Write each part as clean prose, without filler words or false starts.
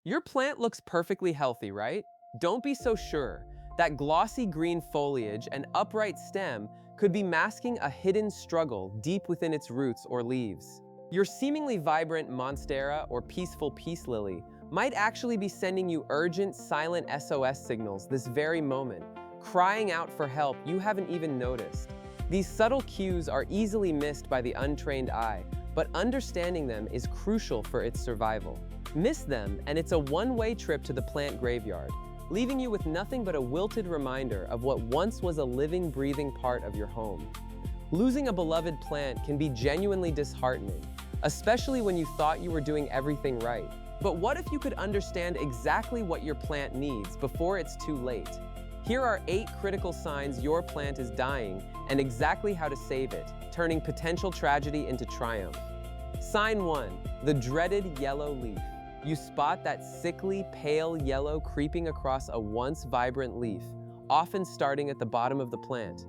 Your plant looks perfectly healthy, right? Don't be so sure. That glossy green foliage and upright stem could be masking a hidden struggle deep within its roots or leaves. Your seemingly vibrant monstera or peaceful peace lily might actually be sending you urgent, silent SOS signals this very moment, crying out for help you haven't even noticed. These subtle cues are easily missed by the untrained eye, but understanding them is crucial for its survival. Miss them, and it's a one-way trip to the plant graveyard, leaving you with nothing but a wilted reminder of what once was a living, breathing part of your home. Losing a beloved plant can be genuinely disheartening, especially when you thought you were doing everything right. But what if you could understand exactly what your plant needs before it's too late? Here are 8 critical signs your plant is dying and exactly how to save it, turning potential tragedy into triumph. Sign 1. The dreaded yellow leaf. You spot that sickly, pale yellow creeping across a once vibrant leaf, often starting at the bottom of the plant.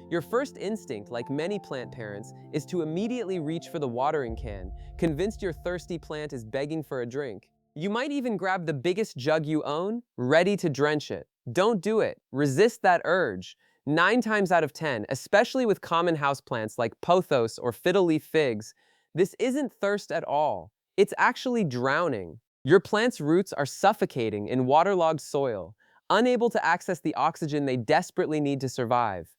Your first instinct, like many plant parents, is to immediately reach for the watering can, convinced your thirsty plant is begging for a drink. You might even grab the biggest jug you own, ready to drench it. Don't do it. Resist that urge. 9 times out of 10, especially with common houseplants like pothos or fiddle-leaf figs, this isn't thirst at all. It's actually drowning. Your plant's roots are suffocating in waterlogged soil, unable to access the oxygen they desperately need to survive.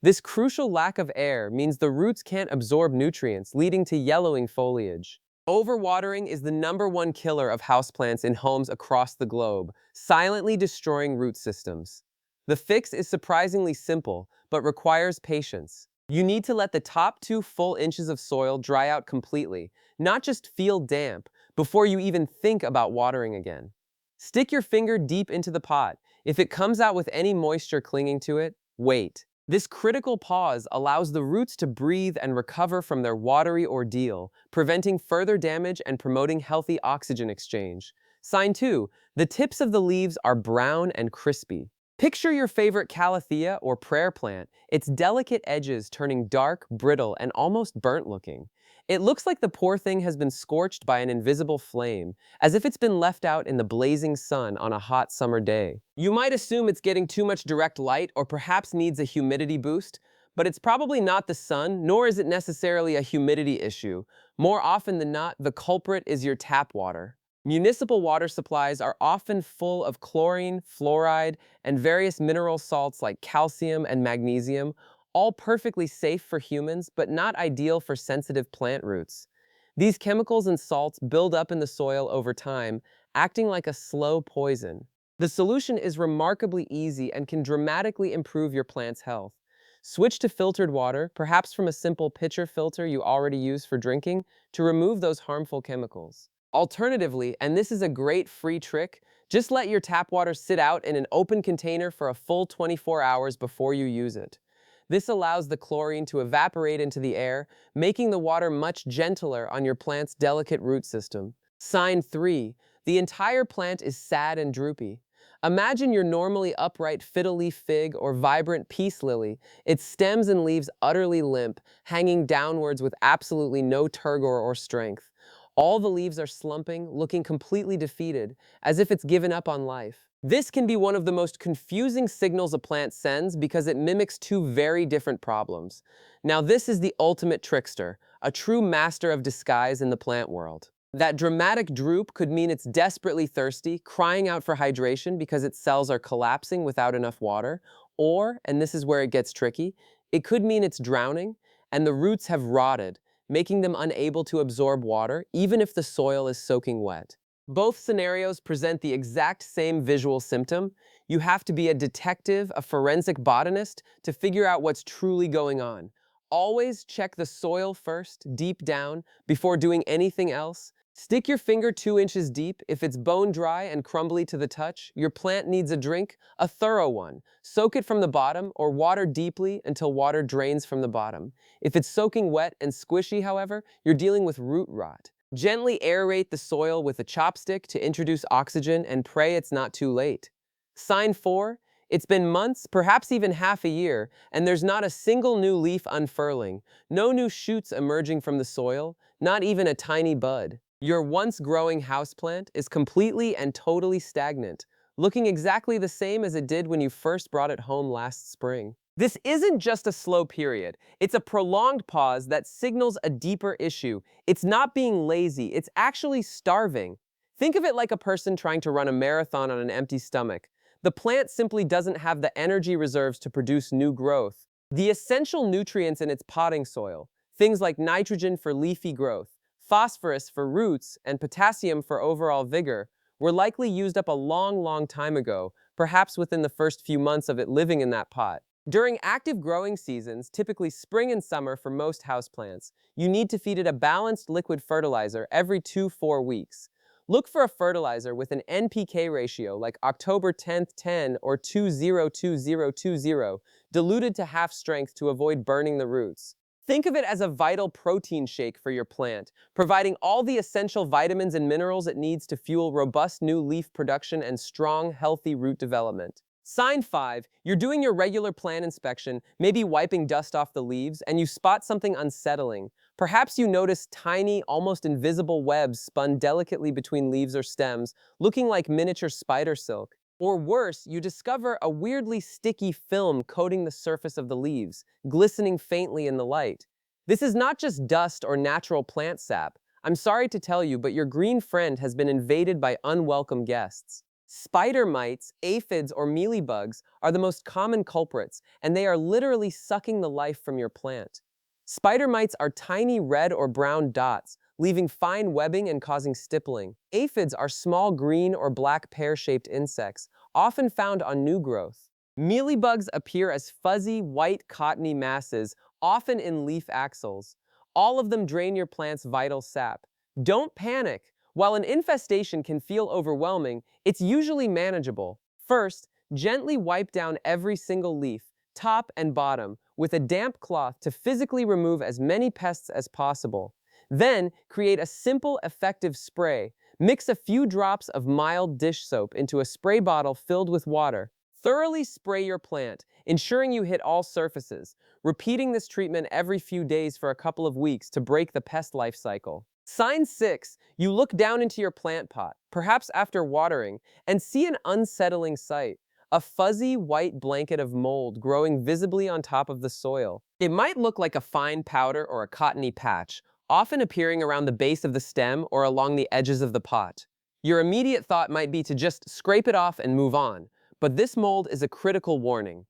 This crucial lack of air means the roots can't absorb nutrients, leading to yellowing foliage. Overwatering is the #1 killer of houseplants in homes across the globe, silently destroying root systems. The fix is surprisingly simple, but requires patience. You need to let the top 2 full inches of soil dry out completely, not just feel damp, before you even think about watering again. Stick your finger deep into the pot. If it comes out with any moisture clinging to it, wait. This critical pause allows the roots to breathe and recover from their watery ordeal, preventing further damage and promoting healthy oxygen exchange. Sign 2. The tips of the leaves are brown and crispy. Picture your favorite calathea or prayer plant, its delicate edges turning dark, brittle, and almost burnt looking. It looks like the poor thing has been scorched by an invisible flame, as if it's been left out in the blazing sun on a hot summer day. You might assume it's getting too much direct light or perhaps needs a humidity boost, but it's probably not the sun, nor is it necessarily a humidity issue. More often than not, the culprit is your tap water. Municipal water supplies are often full of chlorine, fluoride, and various mineral salts like calcium and magnesium, all perfectly safe for humans but not ideal for sensitive plant roots. These chemicals and salts build up in the soil over time, acting like a slow poison. The solution is remarkably easy and can dramatically improve your plant's health. Switch to filtered water, perhaps from a simple pitcher filter you already use for drinking, to remove those harmful chemicals. Alternatively, and this is a great free trick, just let your tap water sit out in an open container for a full 24 hours before you use it. This allows the chlorine to evaporate into the air, making the water much gentler on your plant's delicate root system. Sign 3. The entire plant is sad and droopy. Imagine your normally upright fiddle-leaf fig or vibrant peace lily, its stems and leaves utterly limp, hanging downwards with absolutely no turgor or strength. All the leaves are slumping, looking completely defeated, as if it's given up on life. This can be one of the most confusing signals a plant sends because it mimics 2 very different problems. Now this is the ultimate trickster, a true master of disguise in the plant world. That dramatic droop could mean it's desperately thirsty, crying out for hydration because its cells are collapsing without enough water. Or, and this is where it gets tricky, it could mean it's drowning and the roots have rotted, making them unable to absorb water even if the soil is soaking wet. Both scenarios present the exact same visual symptom. You have to be a detective, a forensic botanist, to figure out what's truly going on. Always check the soil first, deep down, before doing anything else. Stick your finger 2 inches deep. If it's bone dry and crumbly to the touch, your plant needs a drink, a thorough one. Soak it from the bottom or water deeply until water drains from the bottom. If it's soaking wet and squishy, however, you're dealing with root rot. Gently aerate the soil with a chopstick to introduce oxygen and pray it's not too late. Sign 4. It's been months, perhaps even half a year, and there's not a single new leaf unfurling, no new shoots emerging from the soil, not even a tiny bud. Your once growing houseplant is completely and totally stagnant, looking exactly the same as it did when you first brought it home last spring. This isn't just a slow period, it's a prolonged pause that signals a deeper issue. It's not being lazy, it's actually starving. Think of it like a person trying to run a marathon on an empty stomach. The plant simply doesn't have the energy reserves to produce new growth. The essential nutrients in its potting soil, things like nitrogen for leafy growth, phosphorus for roots, and potassium for overall vigor, were likely used up a long time ago, perhaps within the first few months of it living in that pot. During active growing seasons, typically spring and summer for most houseplants, you need to feed it a balanced liquid fertilizer every 2-4 weeks. Look for a fertilizer with an NPK ratio like October 10th 10 or 202020, diluted to half strength to avoid burning the roots. Think of it as a vital protein shake for your plant, providing all the essential vitamins and minerals it needs to fuel robust new leaf production and strong, healthy root development. Sign 5, you're doing your regular plant inspection, maybe wiping dust off the leaves, and you spot something unsettling. Perhaps you notice tiny, almost invisible webs spun delicately between leaves or stems, looking like miniature spider silk. Or worse, you discover a weirdly sticky film coating the surface of the leaves, glistening faintly in the light. This is not just dust or natural plant sap. I'm sorry to tell you, but your green friend has been invaded by unwelcome guests. Spider mites, aphids, or mealybugs are the most common culprits, and they are literally sucking the life from your plant. Spider mites are tiny red or brown dots, leaving fine webbing and causing stippling. Aphids are small green or black pear-shaped insects, often found on new growth. Mealybugs appear as fuzzy, white, cottony masses, often in leaf axils. All of them drain your plant's vital sap. Don't panic. While an infestation can feel overwhelming, it's usually manageable. First, gently wipe down every single leaf, top and bottom, with a damp cloth to physically remove as many pests as possible. Then, create a simple, effective spray. Mix a few drops of mild dish soap into a spray bottle filled with water. Thoroughly spray your plant, ensuring you hit all surfaces, repeating this treatment every few days for a couple of weeks to break the pest life cycle. Sign 6, you look down into your plant pot, perhaps after watering, and see an unsettling sight. A fuzzy white blanket of mold growing visibly on top of the soil. It might look like a fine powder or a cottony patch, often appearing around the base of the stem or along the edges of the pot. Your immediate thought might be to just scrape it off and move on, but this mold is a critical warning.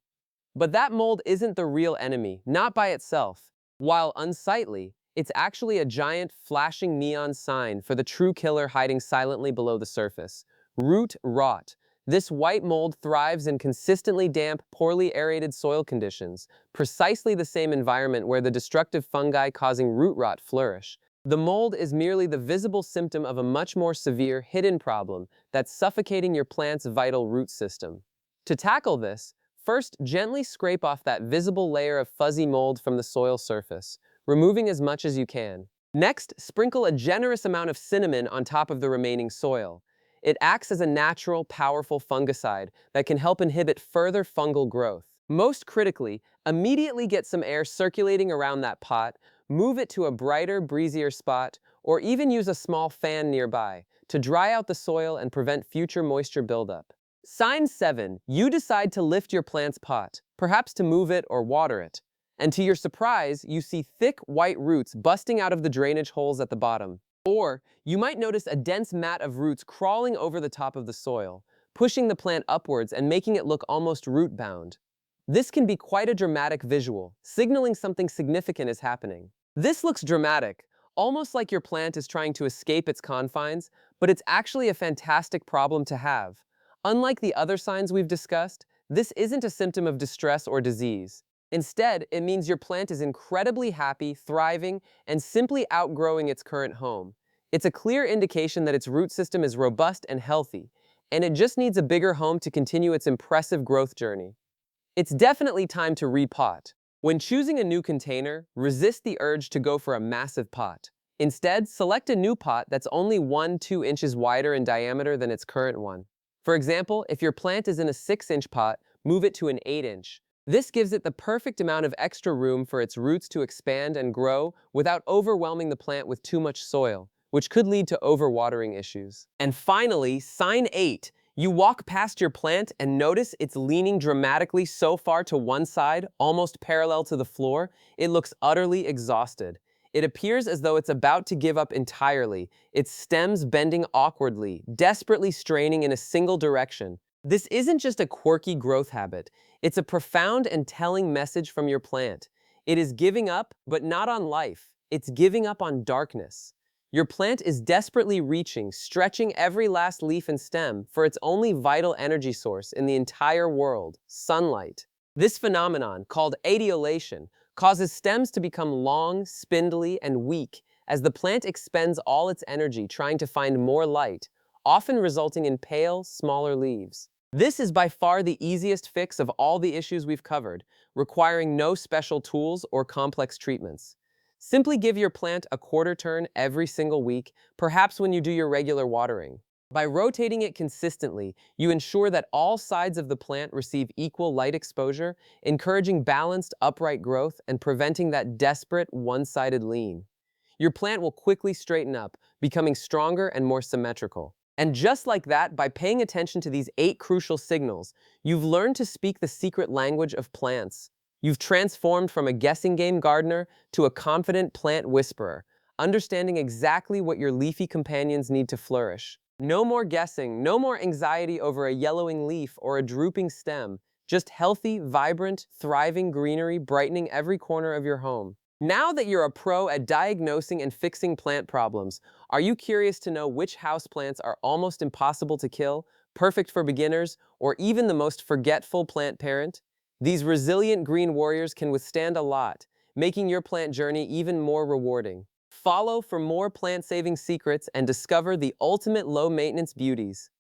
But that mold isn't the real enemy, not by itself. While unsightly, it's actually a giant, flashing neon sign for the true killer hiding silently below the surface. Root rot. This white mold thrives in consistently damp, poorly aerated soil conditions, precisely the same environment where the destructive fungi causing root rot flourish. The mold is merely the visible symptom of a much more severe, hidden problem that's suffocating your plant's vital root system. To tackle this, first gently scrape off that visible layer of fuzzy mold from the soil surface, removing as much as you can. Next, sprinkle a generous amount of cinnamon on top of the remaining soil. It acts as a natural, powerful fungicide that can help inhibit further fungal growth. Most critically, immediately get some air circulating around that pot, move it to a brighter, breezier spot, or even use a small fan nearby to dry out the soil and prevent future moisture buildup. Sign 7, you decide to lift your plant's pot, perhaps to move it or water it. And to your surprise, you see thick, white roots busting out of the drainage holes at the bottom. Or, you might notice a dense mat of roots crawling over the top of the soil, pushing the plant upwards and making it look almost root-bound. This can be quite a dramatic visual, signaling something significant is happening. This looks dramatic, almost like your plant is trying to escape its confines, but it's actually a fantastic problem to have. Unlike the other signs we've discussed, this isn't a symptom of distress or disease. Instead, it means your plant is incredibly happy, thriving, and simply outgrowing its current home. It's a clear indication that its root system is robust and healthy, and it just needs a bigger home to continue its impressive growth journey. It's definitely time to repot. When choosing a new container, resist the urge to go for a massive pot. Instead, select a new pot that's only 1-2 inches wider in diameter than its current one. For example, if your plant is in a 6-inch pot, move it to an 8-inch. This gives it the perfect amount of extra room for its roots to expand and grow without overwhelming the plant with too much soil, which could lead to overwatering issues. And finally, sign 8. You walk past your plant and notice it's leaning dramatically so far to one side, almost parallel to the floor, it looks utterly exhausted. It appears as though it's about to give up entirely, its stems bending awkwardly, desperately straining in a single direction. This isn't just a quirky growth habit, it's a profound and telling message from your plant. It is giving up, but not on life. It's giving up on darkness. Your plant is desperately reaching, stretching every last leaf and stem for its only vital energy source in the entire world, sunlight. This phenomenon, called adiolation, causes stems to become long, spindly, and weak as the plant expends all its energy trying to find more light, often resulting in pale, smaller leaves. This is by far the easiest fix of all the issues we've covered, requiring no special tools or complex treatments. Simply give your plant a quarter turn every single week, perhaps when you do your regular watering. By rotating it consistently, you ensure that all sides of the plant receive equal light exposure, encouraging balanced, upright growth and preventing that desperate, one-sided lean. Your plant will quickly straighten up, becoming stronger and more symmetrical. And just like that, by paying attention to these 8 crucial signals, you've learned to speak the secret language of plants. You've transformed from a guessing game gardener to a confident plant whisperer, understanding exactly what your leafy companions need to flourish. No more guessing, no more anxiety over a yellowing leaf or a drooping stem, just healthy, vibrant, thriving greenery brightening every corner of your home. Now that you're a pro at diagnosing and fixing plant problems, are you curious to know which houseplants are almost impossible to kill, perfect for beginners, or even the most forgetful plant parent? These resilient green warriors can withstand a lot, making your plant journey even more rewarding. Follow for more plant-saving secrets and discover the ultimate low-maintenance beauties.